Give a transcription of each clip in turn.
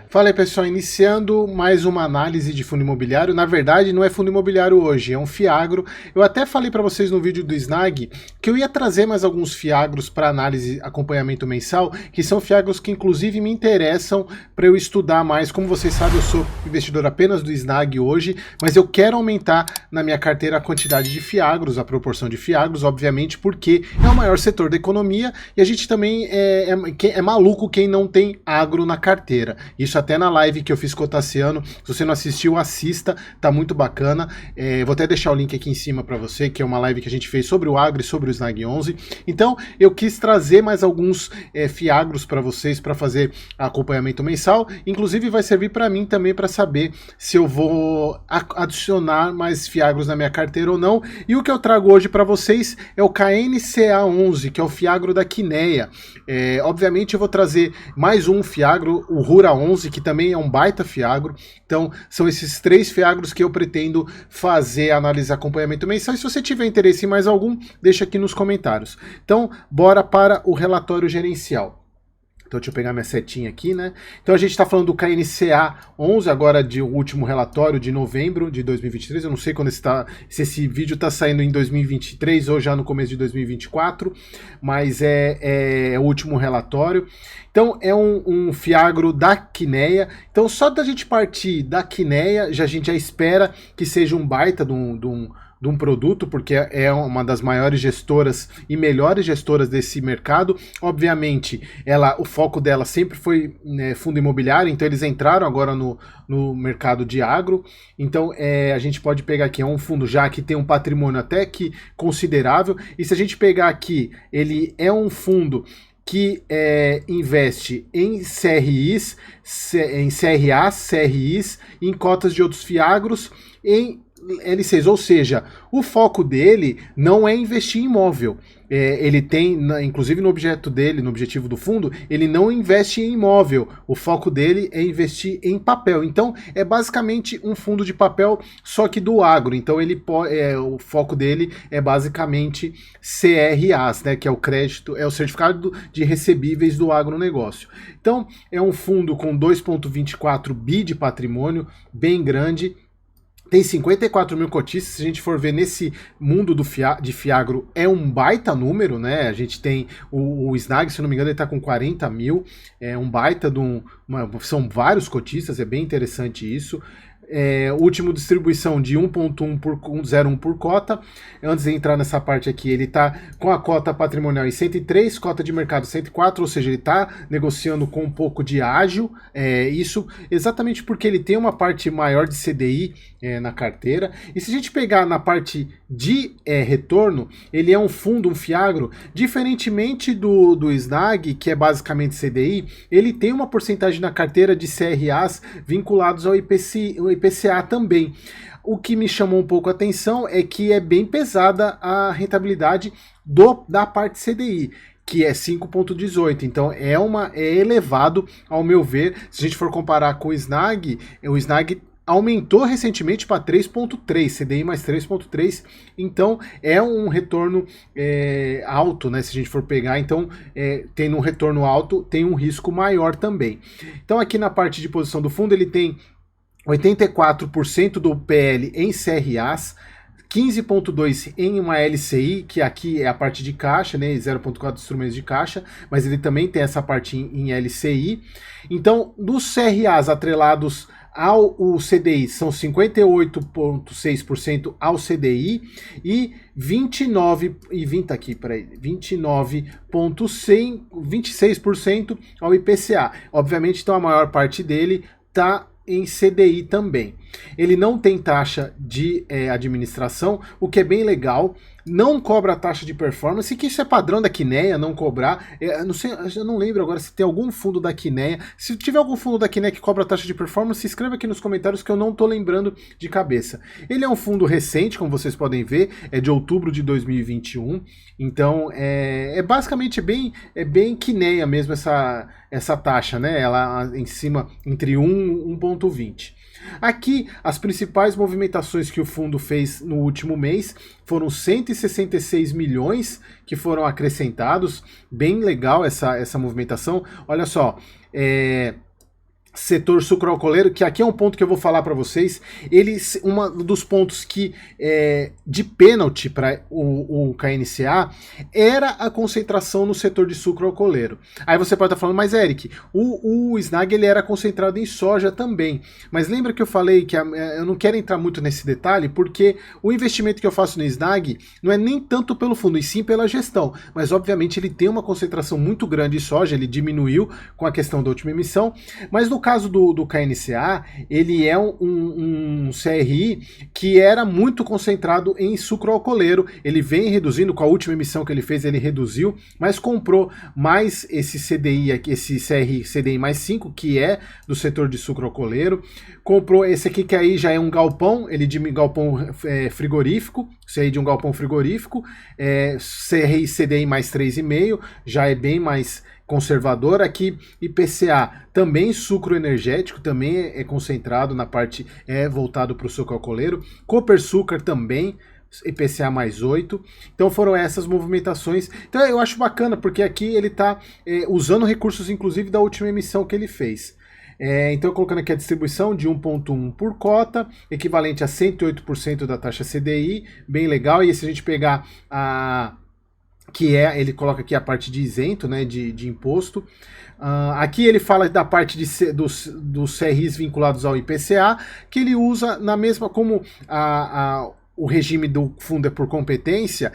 Fala aí, pessoal, iniciando mais uma análise de fundo imobiliário. Na verdade, não é fundo imobiliário hoje, é um fiagro. Eu até falei para vocês no vídeo do Snag que eu ia trazer mais alguns fiagros para análise, acompanhamento mensal, que são fiagros que inclusive me interessam para eu estudar mais. Como vocês sabem, eu sou investidor apenas do Snag hoje, mas eu quero aumentar na minha carteira a quantidade de fiagros, a proporção de fiagros, obviamente, porque é o maior setor da economia e a gente também é maluco quem não tem agro na carteira. Isso até na live que eu fiz com o Tassiano, se você não assistiu, assista, tá muito bacana. Vou até deixar o link aqui em cima para você, que é uma live que a gente fez sobre o agro e sobre o Snag 11. Então, eu quis trazer mais alguns fiagros para vocês para fazer acompanhamento mensal. Inclusive, vai servir para mim também para saber se eu vou adicionar mais fiagros na minha carteira ou não. E o que eu trago hoje para vocês é o KNCA11, que é o fiagro da Quineia. Obviamente, eu vou trazer mais um fiagro, o Rura 11, que também é um baita fiagro. Então, são esses três fiagros que eu pretendo fazer análise e acompanhamento mensal. E se você tiver interesse em mais algum, deixa aqui nos comentários. Então, bora para o relatório gerencial. Então deixa eu pegar minha setinha aqui, né? Então a gente está falando do KNCA 11, agora de o último relatório de novembro de 2023. Eu não sei quando se esse vídeo está saindo em 2023 ou já no começo de 2024, mas é o último relatório. Então é um fiagro da Quineia. Então só da gente partir da Quineia, a gente já espera que seja um baita de um produto, porque é uma das maiores gestoras e melhores gestoras desse mercado. Obviamente, o foco dela sempre foi fundo imobiliário, então eles entraram agora no mercado de agro. Então, a gente pode pegar aqui, é um fundo já que tem um patrimônio até que considerável, e se a gente pegar aqui, ele é um fundo que investe em CRIs, em CRAs, CRIs, em cotas de outros fiagros, em L6, ou seja, o foco dele não é investir em imóvel. Ele tem, inclusive no objetivo do fundo, ele não investe em imóvel. O foco dele é investir em papel. Então, é basicamente um fundo de papel, só que do agro. Então, o foco dele é basicamente CRAs, né, que é o crédito, é o certificado de recebíveis do agronegócio. Então, é um fundo com 2,24 bi de patrimônio, bem grande. Tem 54 mil cotistas. Se a gente for ver nesse mundo de fiagro, é um baita número, né? A gente tem o Snag, se não me engano, ele está com 40 mil, é um baita são vários cotistas, é bem interessante isso. Último distribuição de 1,01 por cota. Antes de entrar nessa parte aqui, ele está com a cota patrimonial em 103, cota de mercado 104, ou seja, ele está negociando com um pouco de ágio. Isso exatamente porque ele tem uma parte maior de CDI na carteira. E se a gente pegar na parte de retorno, ele é um fundo, um fiagro, diferentemente do Snag, que é basicamente CDI, ele tem uma porcentagem na carteira de CRAs vinculados ao IPCA também. O que me chamou um pouco a atenção é que é bem pesada a rentabilidade da parte CDI, que é 5,18, então é elevado ao meu ver. Se a gente for comparar com o Snag aumentou recentemente para 3,3, CDI mais 3,3, então é um retorno alto, né? Se a gente for pegar, então tendo um retorno alto, tem um risco maior também. Então aqui na parte de posição do fundo, ele tem 84% do PL em CRAs, 15,2% em uma LCI, que aqui é a parte de caixa, né, 0,4 instrumentos de caixa, mas ele também tem essa parte em LCI. Então, dos CRAs atrelados ao CDI, são 58,6% ao CDI e 26% ao IPCA. Obviamente, então, a maior parte dele está em CDI também. Ele não tem taxa de administração, o que é bem legal. Não cobra taxa de performance, que isso é padrão da Quineia, não cobrar. Não sei, eu não lembro agora se tem algum fundo da Quineia. Se tiver algum fundo da Quineia que cobra taxa de performance, escreva aqui nos comentários que eu não estou lembrando de cabeça. Ele é um fundo recente, como vocês podem ver, é de outubro de 2021. Então, basicamente bem Quineia mesmo essa taxa, né? Ela em cima entre 1 e 1,20. Aqui, as principais movimentações que o fundo fez no último mês foram 166 milhões que foram acrescentados. Bem legal essa movimentação. Olha só, setor sucroalcooleiro, que aqui é um ponto que eu vou falar para vocês, um dos pontos que de pênalti para o KNCA era a concentração no setor de sucroalcooleiro. Aí você pode estar falando, mas Eric, o SNAG ele era concentrado em soja também, mas lembra que eu falei que eu não quero entrar muito nesse detalhe, porque o investimento que eu faço no SNAG não é nem tanto pelo fundo, e sim pela gestão, mas obviamente ele tem uma concentração muito grande de soja, ele diminuiu com a questão da última emissão, mas no caso do KNCA, ele é um CRI que era muito concentrado em sucroalcooleiro, ele vem reduzindo, com a última emissão que ele fez, ele reduziu, mas comprou mais esse CDI aqui, esse CRI CDI mais 5, que é do setor de sucroalcooleiro, comprou esse aqui que aí já é um galpão, ele de galpão frigorífico, CRI de um galpão frigorífico, CRI CDI mais 3,5, já é bem mais conservador. Aqui IPCA também sucro energético, também é concentrado na parte, voltado para o sucroalcooleiro. Copersucar também, IPCA mais 8. Então foram essas movimentações. Então eu acho bacana, porque aqui ele está usando recursos inclusive da última emissão que ele fez. Então colocando aqui a distribuição de 1,1 por cota, equivalente a 108% da taxa CDI, bem legal. E se a gente pegar ele coloca aqui a parte de isento, né, de imposto. Aqui ele fala da parte dos CRIs vinculados ao IPCA, que ele usa na mesma, como o regime do fundo é por competência,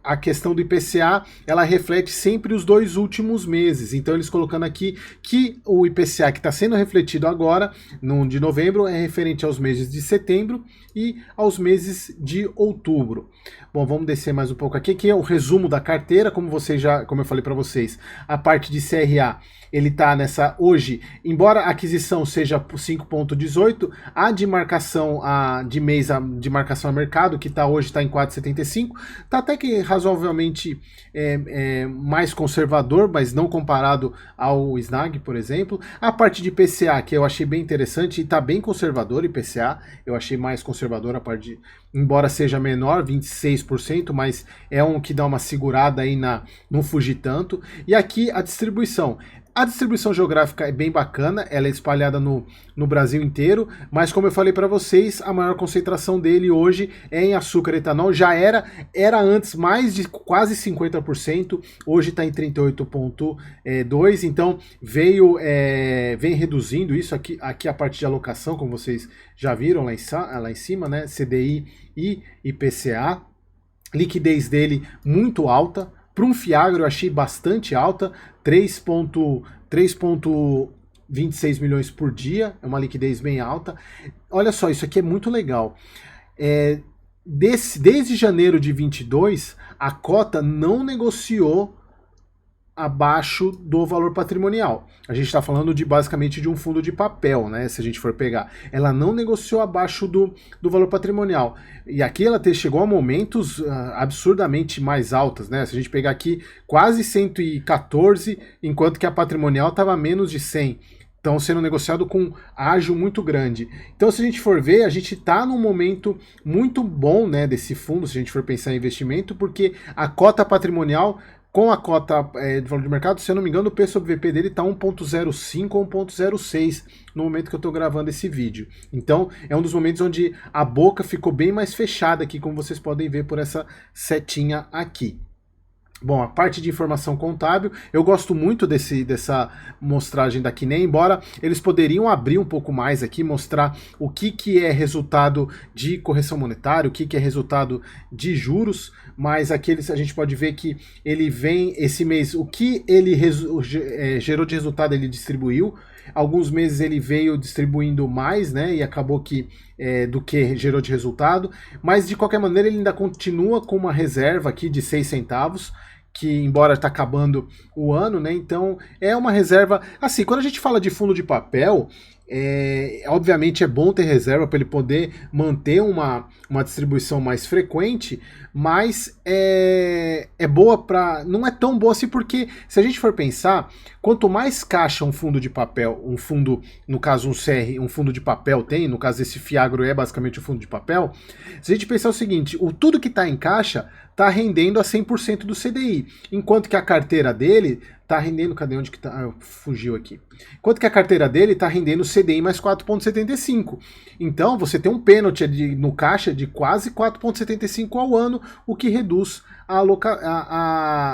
a questão do IPCA, ela reflete sempre os 2 últimos meses. Então eles colocando aqui que o IPCA que está sendo refletido agora, no de novembro, é referente aos meses de setembro e aos meses de outubro. Bom, vamos descer mais um pouco aqui, que é o resumo da carteira, como eu falei para vocês, a parte de CRA, ele está nessa, hoje, embora a aquisição seja por 5,18, a de marcação, de mês, de marcação a mercado, que hoje está em 4,75, está até que razoavelmente mais conservador, mas não comparado ao SNAG, por exemplo. A parte de IPCA, que eu achei bem interessante, e está bem conservador, IPCA, eu achei mais conservador a parte embora seja menor, 26%, mas é um que dá uma segurada aí não fugir tanto. E aqui a distribuição. A distribuição geográfica é bem bacana, ela é espalhada no Brasil inteiro, mas como eu falei para vocês, a maior concentração dele hoje é em açúcar e etanol, já era antes mais de quase 50%, hoje está em 38,2%, então vem reduzindo isso aqui a parte de alocação, como vocês já viram lá em cima, né, CDI e IPCA, liquidez dele muito alta. Para um Fiagro eu achei bastante alta, 3,26 milhões por dia, é uma liquidez bem alta. Olha só, isso aqui é muito legal. Desde janeiro de 22, a cota não negociou abaixo do valor patrimonial. A gente está falando basicamente de um fundo de papel, né? Se a gente for pegar. Ela não negociou abaixo do valor patrimonial. E aqui ela chegou a momentos absurdamente mais altas, né? Se a gente pegar aqui quase 114, enquanto que a patrimonial estava menos de 100. Então sendo negociado com ágio muito grande. Então se a gente for ver, a gente está num momento muito bom, né, desse fundo, se a gente for pensar em investimento, porque a cota patrimonial com a cota de valor de mercado, se eu não me engano, o P sobre VP dele está 1,05 ou 1,06 no momento que eu estou gravando esse vídeo. Então, é um dos momentos onde a boca ficou bem mais fechada aqui, como vocês podem ver por essa setinha aqui. Bom, a parte de informação contábil, eu gosto muito dessa mostragem daqui, né? Embora eles poderiam abrir um pouco mais aqui, mostrar o que é resultado de correção monetária, o que é resultado de juros, mas aqui a gente pode ver que ele vem esse mês, o que ele gerou de resultado ele distribuiu, alguns meses ele veio distribuindo mais, né? E acabou que do que gerou de resultado, mas de qualquer maneira ele ainda continua com uma reserva aqui de 6 centavos, que embora está acabando o ano, né? Então é uma reserva. Assim, quando a gente fala de fundo de papel, obviamente é bom ter reserva para ele poder manter uma distribuição mais frequente, mas é boa para. Não é tão boa assim, porque se a gente for pensar, quanto mais caixa um fundo de papel, no caso um CR, um fundo de papel tem, no caso esse Fiagro é basicamente um fundo de papel, se a gente pensar o seguinte, tudo que está em caixa está rendendo a 100% do CDI, enquanto que a carteira dele tá rendendo, cadê onde que tá? Ah, fugiu aqui. Enquanto que a carteira dele tá rendendo CDI mais 4,75. Então você tem um pênalti no caixa de quase 4,75 ao ano, o que reduz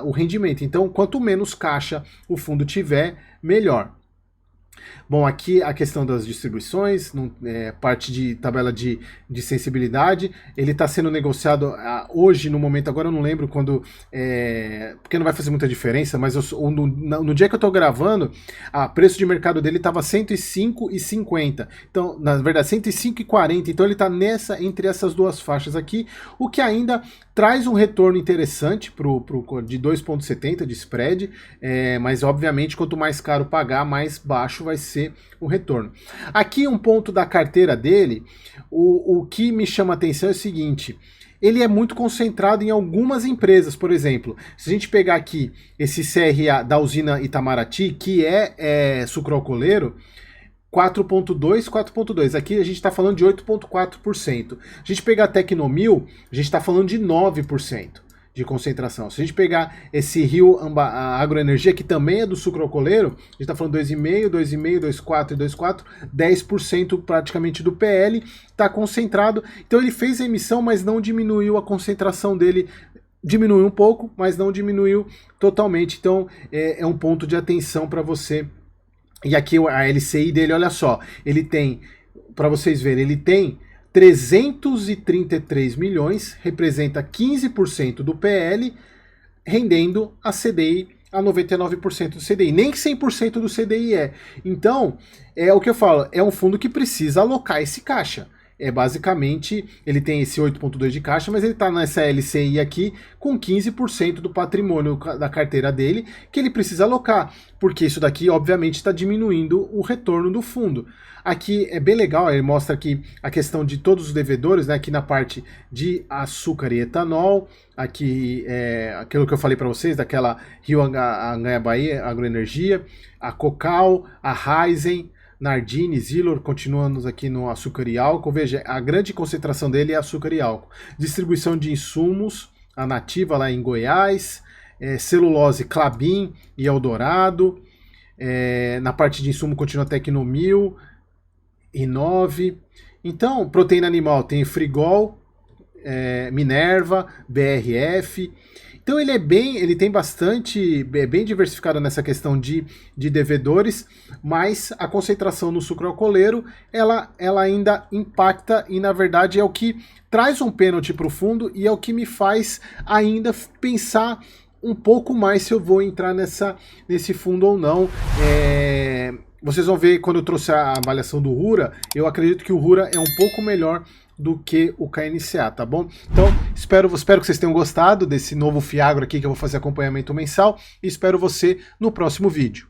o rendimento. Então, quanto menos caixa o fundo tiver, melhor. Bom, aqui a questão das distribuições, parte de tabela de sensibilidade, ele está sendo negociado hoje, no momento, agora eu não lembro quando, porque não vai fazer muita diferença, mas no dia que eu estou gravando, o preço de mercado dele estava 105,50, então, na verdade, 105,40, então ele está entre essas duas faixas aqui, o que ainda traz um retorno interessante de 2,70 de spread, mas obviamente quanto mais caro pagar, mais baixo vai ser o retorno. Aqui um ponto da carteira dele, o que me chama a atenção é o seguinte: ele é muito concentrado em algumas empresas. Por exemplo, se a gente pegar aqui esse CRA da usina Itamaraty, que é sucroalcooleiro, 4,2, 4,2. Aqui a gente está falando de 8,4%. A gente pegar a Tecnomil, a gente está falando de 9% de concentração. Se a gente pegar esse Rio Agroenergia, que também é do sucroalcooleiro, a gente está falando 2,5, 2,5, 2,4 e 2,4, 10% praticamente do PL está concentrado. Então ele fez a emissão, mas não diminuiu a concentração dele. Diminuiu um pouco, mas não diminuiu totalmente. Então é um ponto de atenção para você. E aqui a LCI dele, olha só, ele tem, para vocês verem, ele tem 333 milhões, representa 15% do PL, rendendo a CDI a 99% do CDI. Nem 100% do CDI é. Então, é o que eu falo, é um fundo que precisa alocar esse caixa. Basicamente, ele tem esse 8,2 de caixa, mas ele está nessa LCI aqui com 15% do patrimônio da carteira dele, que ele precisa alocar, porque isso daqui, obviamente, está diminuindo o retorno do fundo. Aqui é bem legal, ele mostra aqui a questão de todos os devedores, né, aqui na parte de açúcar e etanol, aqui aquilo que eu falei para vocês, daquela Rio Anhangabaí Agroenergia, a Cocal, a Raizen, Nardini, Zilor, continuamos aqui no açúcar e álcool. Veja, a grande concentração dele é açúcar e álcool. Distribuição de insumos, a Nativa lá em Goiás, celulose Klabin e Eldorado, na parte de insumo continua a Tecnomil, Inove. Então, proteína animal tem Frigol, Minerva, BRF. Então ele tem bastante, bem diversificado nessa questão de devedores, mas a concentração no sucroalcooleiro, ela ainda impacta e na verdade é o que traz um pênalti para o fundo e é o que me faz ainda pensar um pouco mais se eu vou entrar nesse fundo ou não. Vocês vão ver quando eu trouxe a avaliação do Rura, eu acredito que o Rura é um pouco melhor do que o KNCA, tá bom? Então, espero que vocês tenham gostado desse novo Fiagro aqui que eu vou fazer acompanhamento mensal e espero você no próximo vídeo.